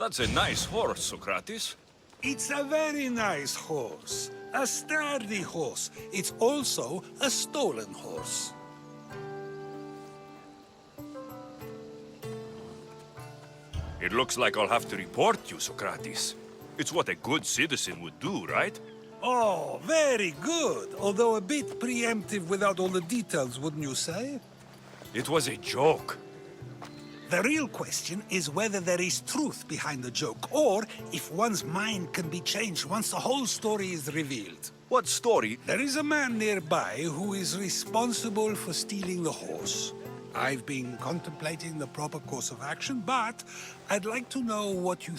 That's a nice horse, Socrates. It's a very nice horse. A sturdy horse. It's also a stolen horse. It looks like I'll have to report you, Socrates. It's what a good citizen would do, right? Oh, very good. Although a bit preemptive without all the details, wouldn't you say? It was a joke. The real question is whether there is truth behind the joke, or if one's mind can be changed once the whole story is revealed. What story? There is a man nearby who is responsible for stealing the horse. I've been contemplating the proper course of action, but I'd like to know what you...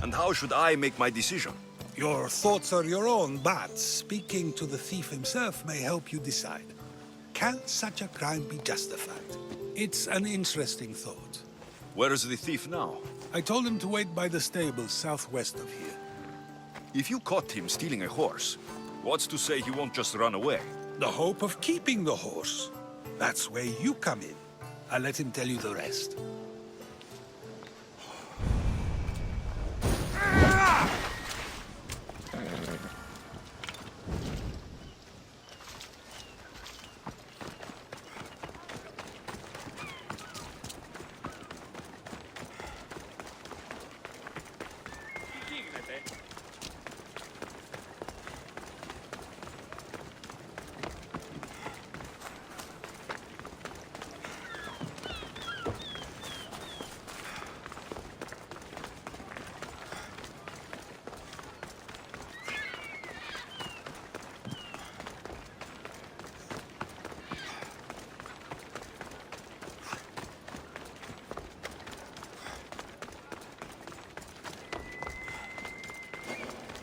And how should I make my decision? Your thoughts are your own, but speaking to the thief himself may help you decide. Can such a crime be justified? It's an interesting thought. Where is the thief now? I told him to wait by the stables southwest of here. If you caught him stealing a horse, what's to say he won't just run away? The hope of keeping the horse. That's where you come in. I'll let him tell you the rest.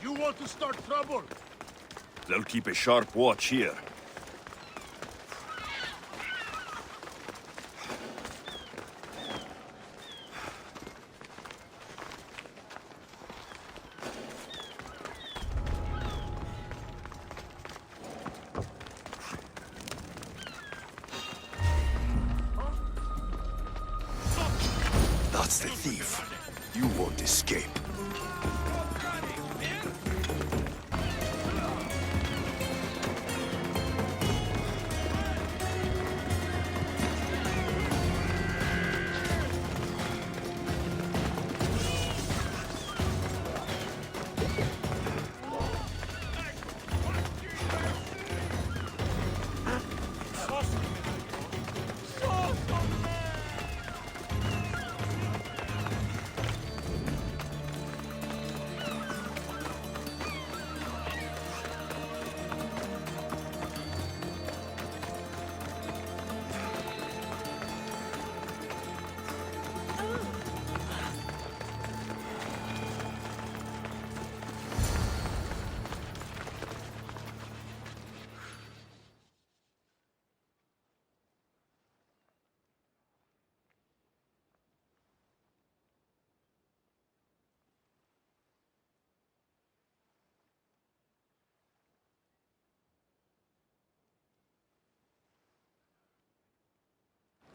You want to start trouble? They'll keep a sharp watch here. That's the thief. You won't escape.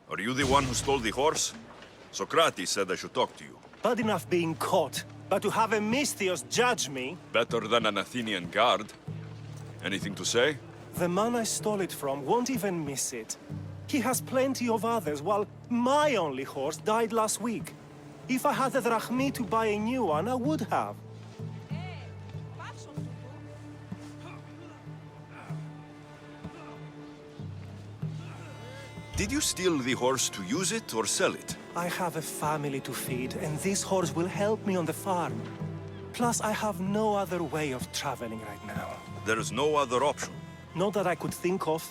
Are you the one who stole the horse? Socrates said I should talk to you. Bad enough being caught, but to have a Misthios judge me? Better than an Athenian guard. Anything to say? The man I stole it from won't even miss it. He has plenty of others, while my only horse died last week. If I had the drachmi to buy a new one, I would have. Did you steal the horse to use it or sell it? I have a family to feed, and this horse will help me on the farm. Plus, I have no other way of traveling right now. There is no other option. Not that I could think of.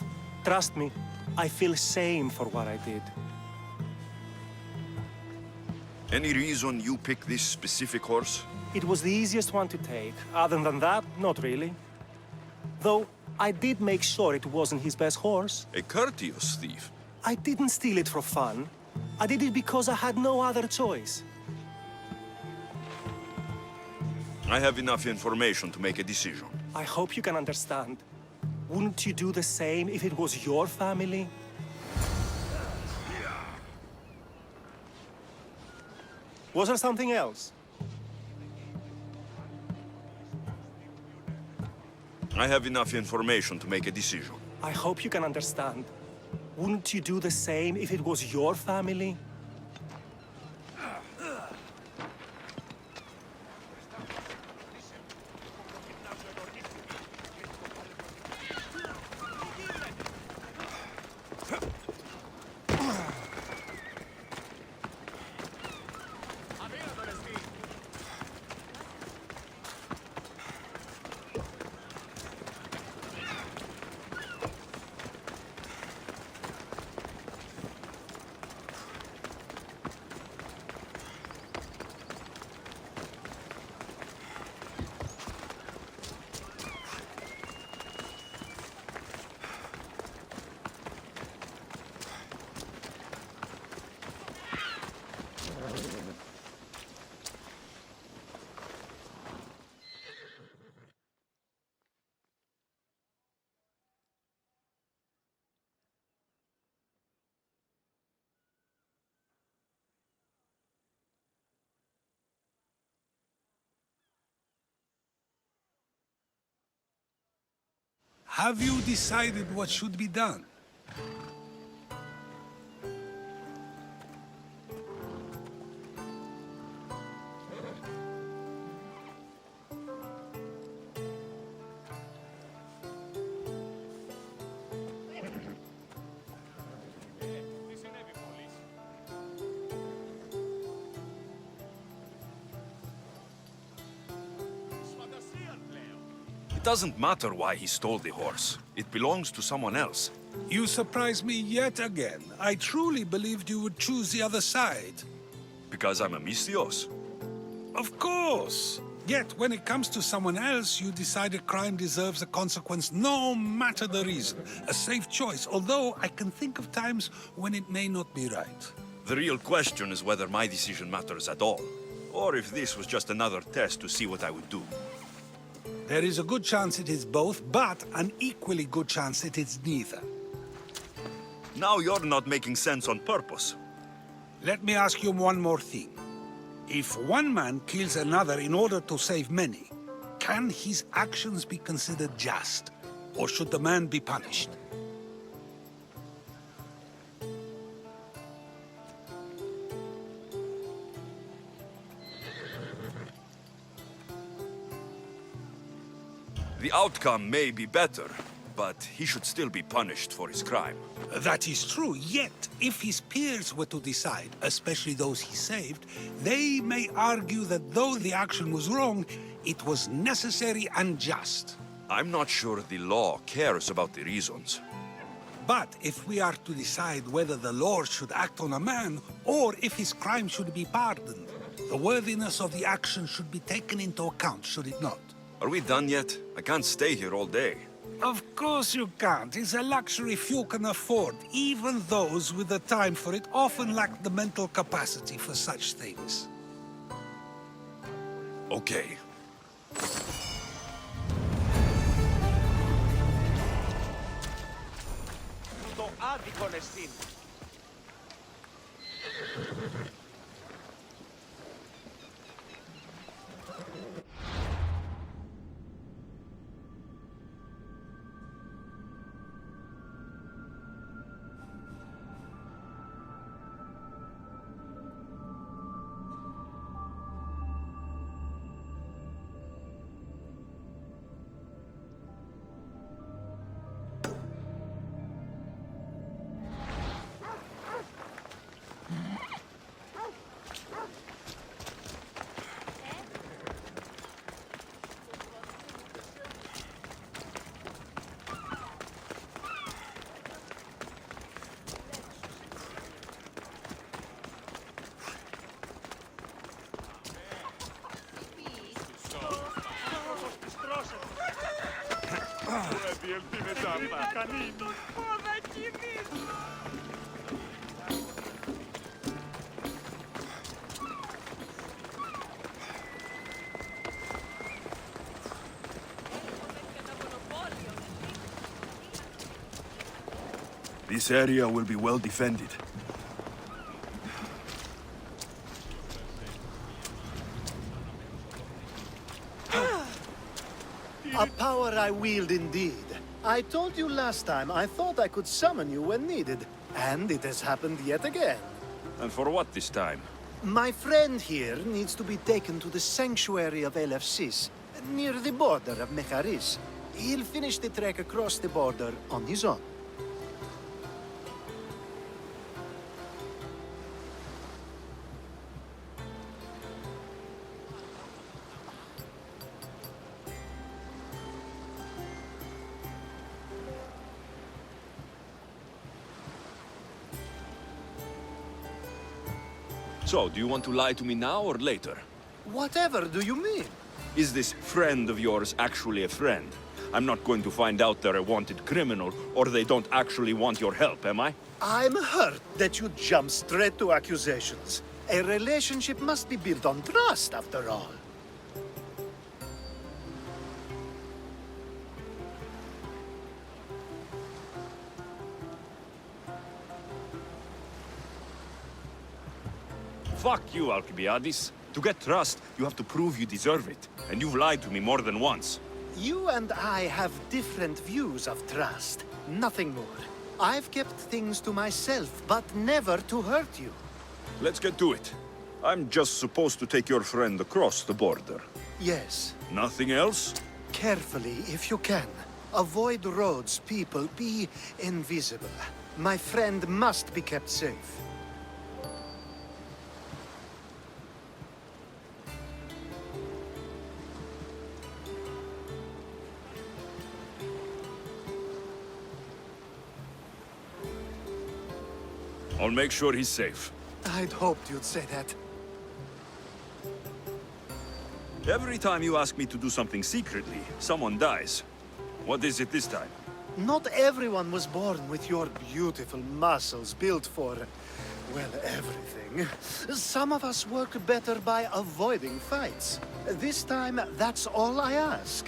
Trust me, I feel shame for what I did. Any reason you picked this specific horse? It was the easiest one to take. Other than that, not really. Though, I did make sure it wasn't his best horse. A courteous thief. I didn't steal it for fun. I did it because I had no other choice. I have enough information to make a decision. I hope you can understand. Wouldn't you do the same if it was your family? Was there something else? I have enough information to make a decision. I hope you can understand. Wouldn't you do the same if it was your family? Have you decided what should be done? It doesn't matter why he stole the horse. It belongs to someone else. You surprise me yet again. I truly believed you would choose the other side. Because I'm a Misthios. Of course. Yet, when it comes to someone else, you decide a crime deserves a consequence no matter the reason. A safe choice, although I can think of times when it may not be right. The real question is whether my decision matters at all. Or if this was just another test to see what I would do. There is a good chance it is both, but an equally good chance it is neither. Now you're not making sense on purpose. Let me ask you one more thing. If one man kills another in order to save many, can his actions be considered just? Or should the man be punished? The outcome may be better, but he should still be punished for his crime. That is true, yet if his peers were to decide, especially those he saved, they may argue that though the action was wrong, it was necessary and just. I'm not sure the law cares about the reasons. But if we are to decide whether the law should act on a man, or if his crime should be pardoned, the worthiness of the action should be taken into account, should it not? Are we done yet? I can't stay here all day. Of course you can't. It's a luxury few can afford. Even those with the time for it often lack the mental capacity for such things. Okay. Το άδικον εστίν. This area will be well defended. A power I wield indeed. I told you last time I thought I could summon you when needed, and it has happened yet again. And for what this time? My friend here needs to be taken to the sanctuary of Elefsis, near the border of Mecharis. He'll finish the trek across the border on his own. So, do you want to lie to me now or later? Whatever do you mean? Is this friend of yours actually a friend? I'm not going to find out they're a wanted criminal, or they don't actually want your help, am I? I'm hurt that you jump straight to accusations. A relationship must be built on trust, after all. Fuck you, Alcibiades. To get trust, you have to prove you deserve it. And you've lied to me more than once. You and I have different views of trust. Nothing more. I've kept things to myself, but never to hurt you. Let's get to it. I'm just supposed to take your friend across the border. Yes. Nothing else? Carefully, if you can. Avoid roads, people. Be invisible. My friend must be kept safe. I'll make sure he's safe. I'd hoped you'd say that. Every time you ask me to do something secretly, someone dies. What is it this time? Not everyone was born with your beautiful muscles built for, well, everything. Some of us work better by avoiding fights. This time, that's all I ask.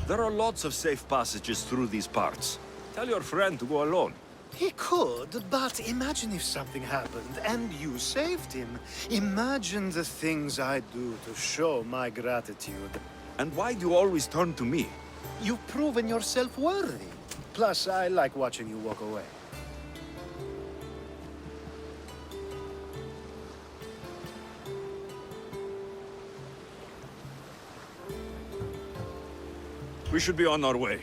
There are lots of safe passages through these parts. Tell your friend to go alone. He could, but imagine if something happened and you saved him. Imagine the things I'd do to show my gratitude. And why do you always turn to me? You've proven yourself worthy. Plus, I like watching you walk away. We should be on our way.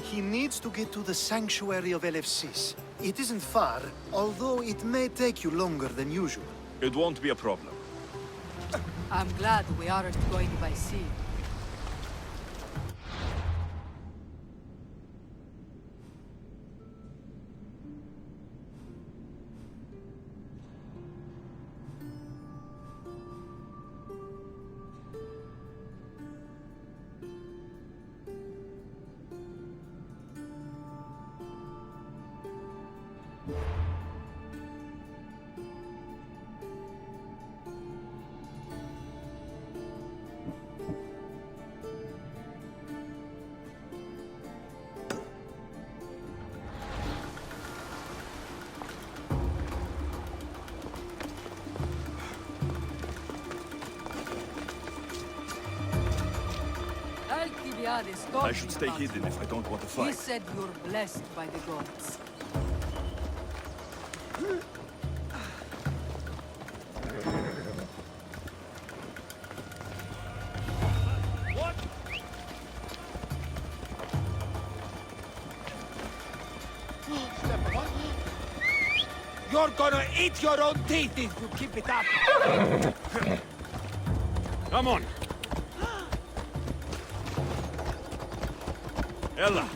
He needs to get to the sanctuary of Elefsis. It isn't far, although it may take you longer than usual. It won't be a problem. I'm glad we aren't going by sea. Alcibiades told I should me stay about hidden you. if I don't want to He fight. said you're blessed by the gods. You're gonna eat your own teeth if you keep it up. Come on. Ella.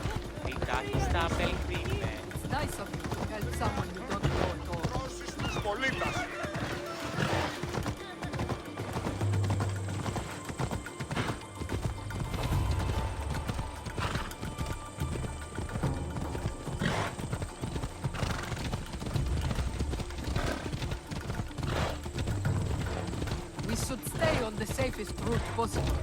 It's nice of you to help someone you don't know at all. We should stay on the safest route possible.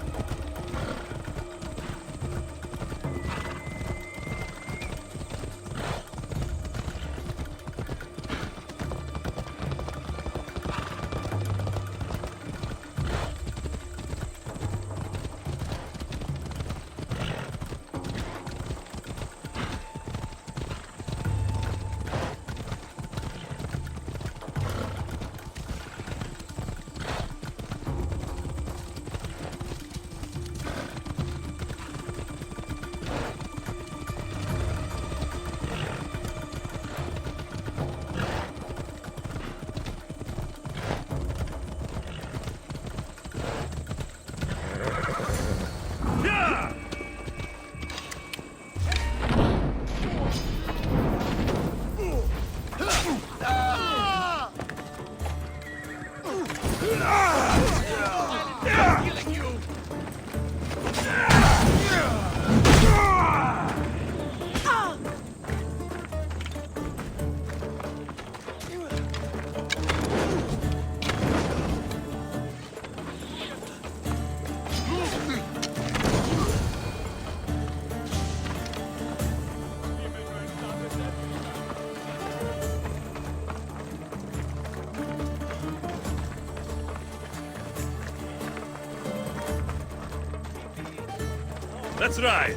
Let's ride.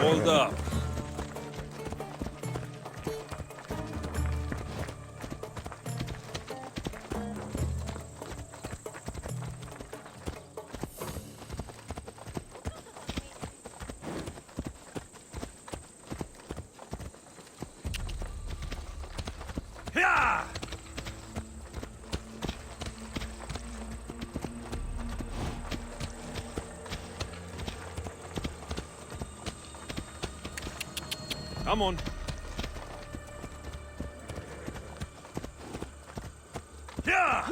Hold up. Yeah! Come on. Yeah!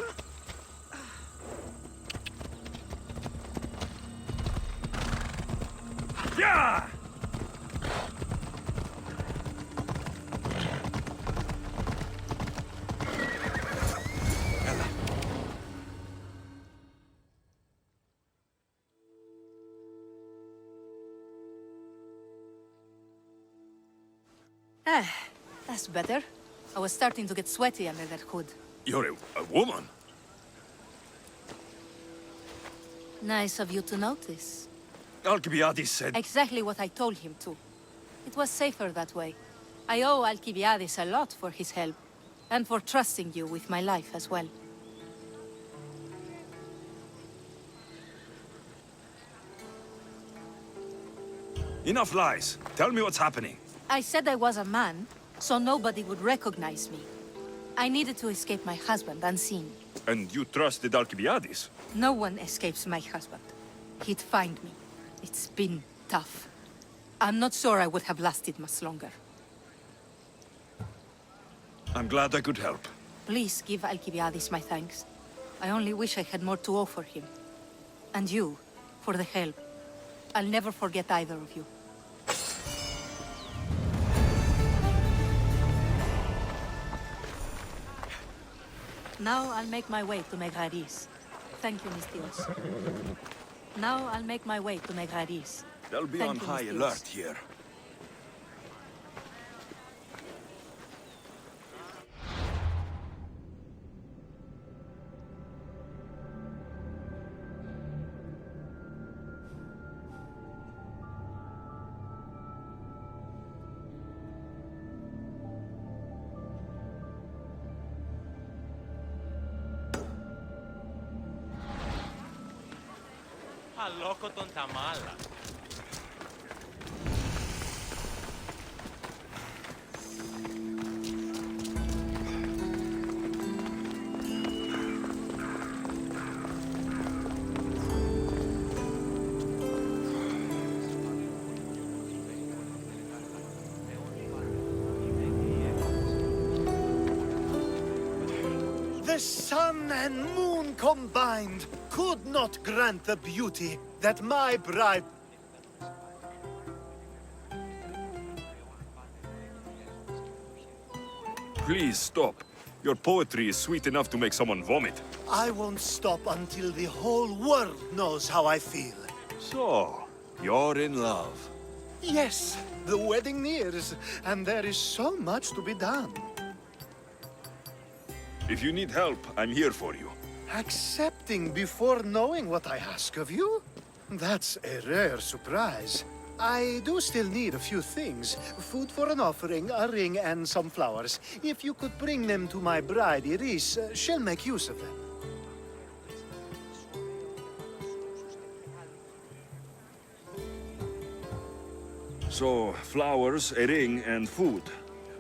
Yeah! Ah, that's better. I was starting to get sweaty under that hood. You're a woman. Nice of you to notice. Alcibiades said... Exactly what I told him to. It was safer that way. I owe Alcibiades a lot for his help, and for trusting you with my life as well. Enough lies. Tell me what's happening. I said I was a man, so nobody would recognize me. I needed to escape my husband unseen. And you trusted Alcibiades? No one escapes my husband. He'd find me. It's been tough. I'm not sure I would have lasted much longer. I'm glad I could help. Please give Alcibiades my thanks. I only wish I had more to offer him. And you, for the help. I'll never forget either of you. Now I'll make my way to Megaris. Thank you, Mistios. Now I'll make my way to Megaris. They'll be Thank on you, high Mistios. alert here. Αλόκοτον τα μάλα. The sun and moon combined could not grant the beauty that my bride... Please stop. Your poetry is sweet enough to make someone vomit. I won't stop until the whole world knows how I feel. So, you're in love. Yes, the wedding nears, and there is so much to be done. If you need help, I'm here for you. Accepting before knowing what I ask of you? That's a rare surprise. I do still need a few things. Food for an offering, a ring, and some flowers. If you could bring them to my bride, Iris, she'll make use of them. So, flowers, a ring, and food.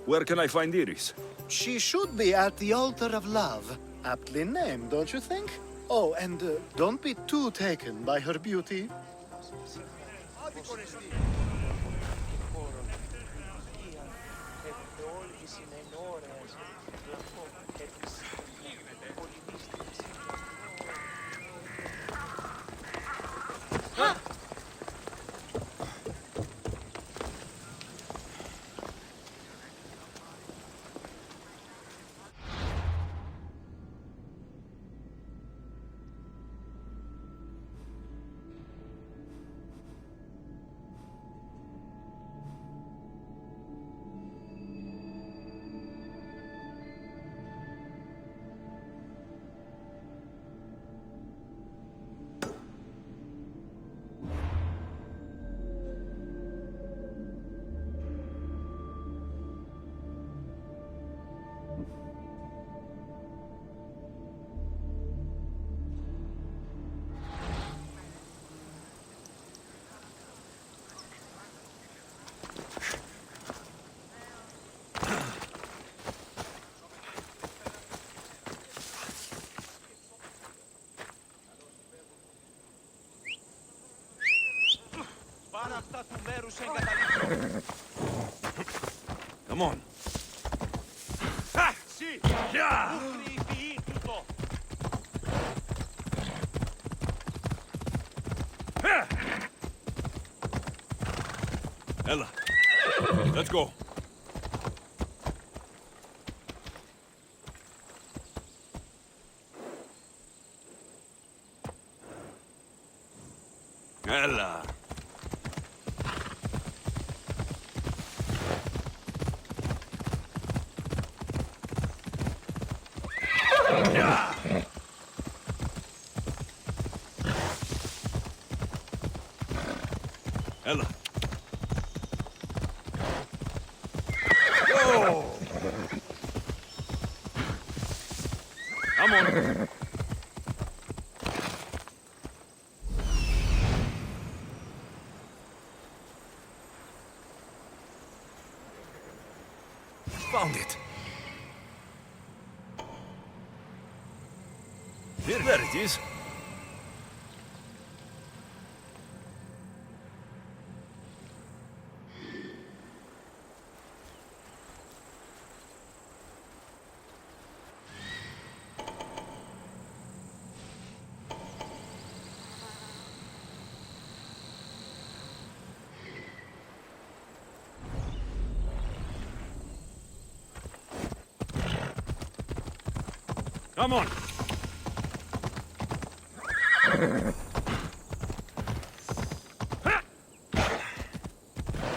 Where can I find Iris? She should be at the altar of love. Aptly named, don't you think? Oh, and don't be too taken by her beauty. Πάρ' αυτά του μέρους εγκαταλείπτω. Come on. Συ! Πού κρυφεί τούτο. Ella, let's go. Ella. Ella. Whoa! Come on. Found it. There it is. Come on.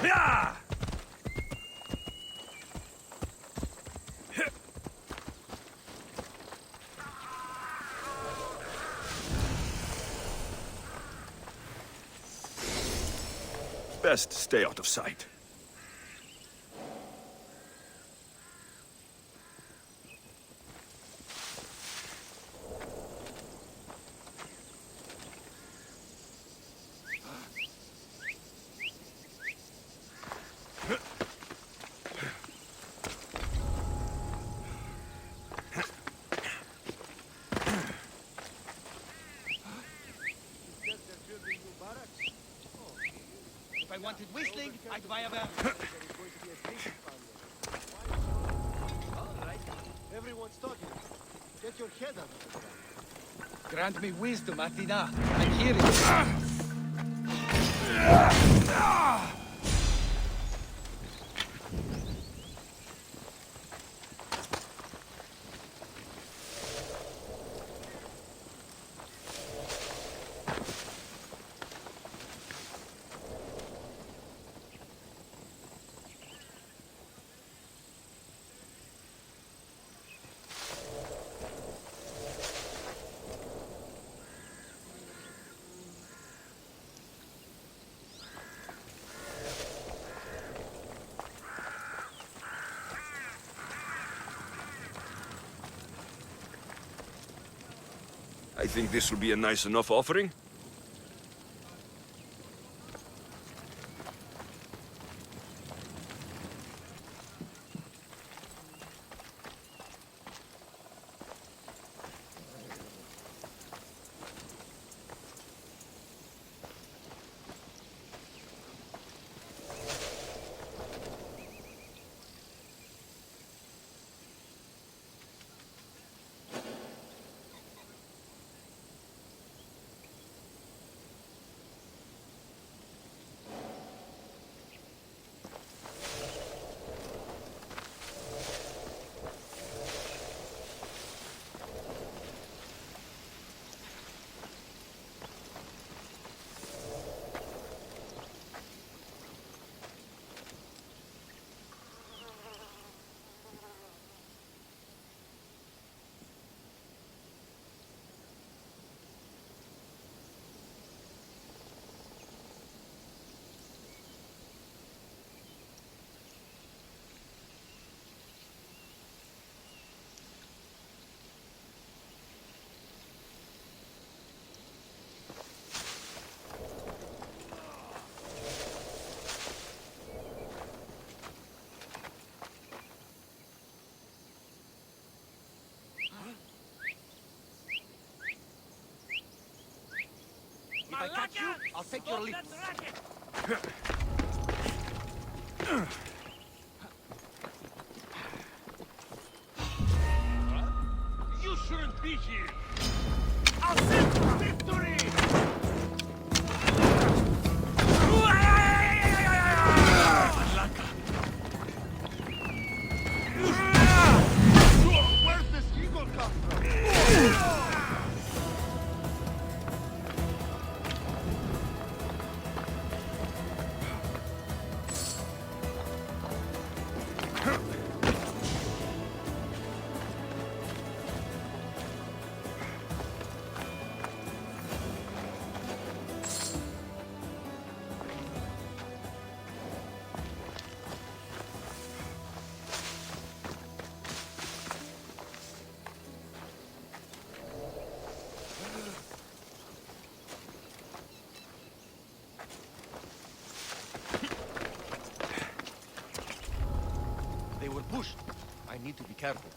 Yeah! Best stay out of sight. If I wanted whistling, I'd buy a bell. Everyone's talking. Get your head out of the ground. Grant me wisdom, Athena. I'm hearing. I think this will be a nice enough offering. If I catch you, I'll take your leap. You shouldn't be here. I'll send you victory! Where's this eagle come from? They were pushed. I need to be careful.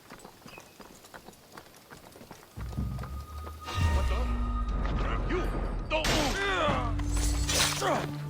What the? You! Don't move!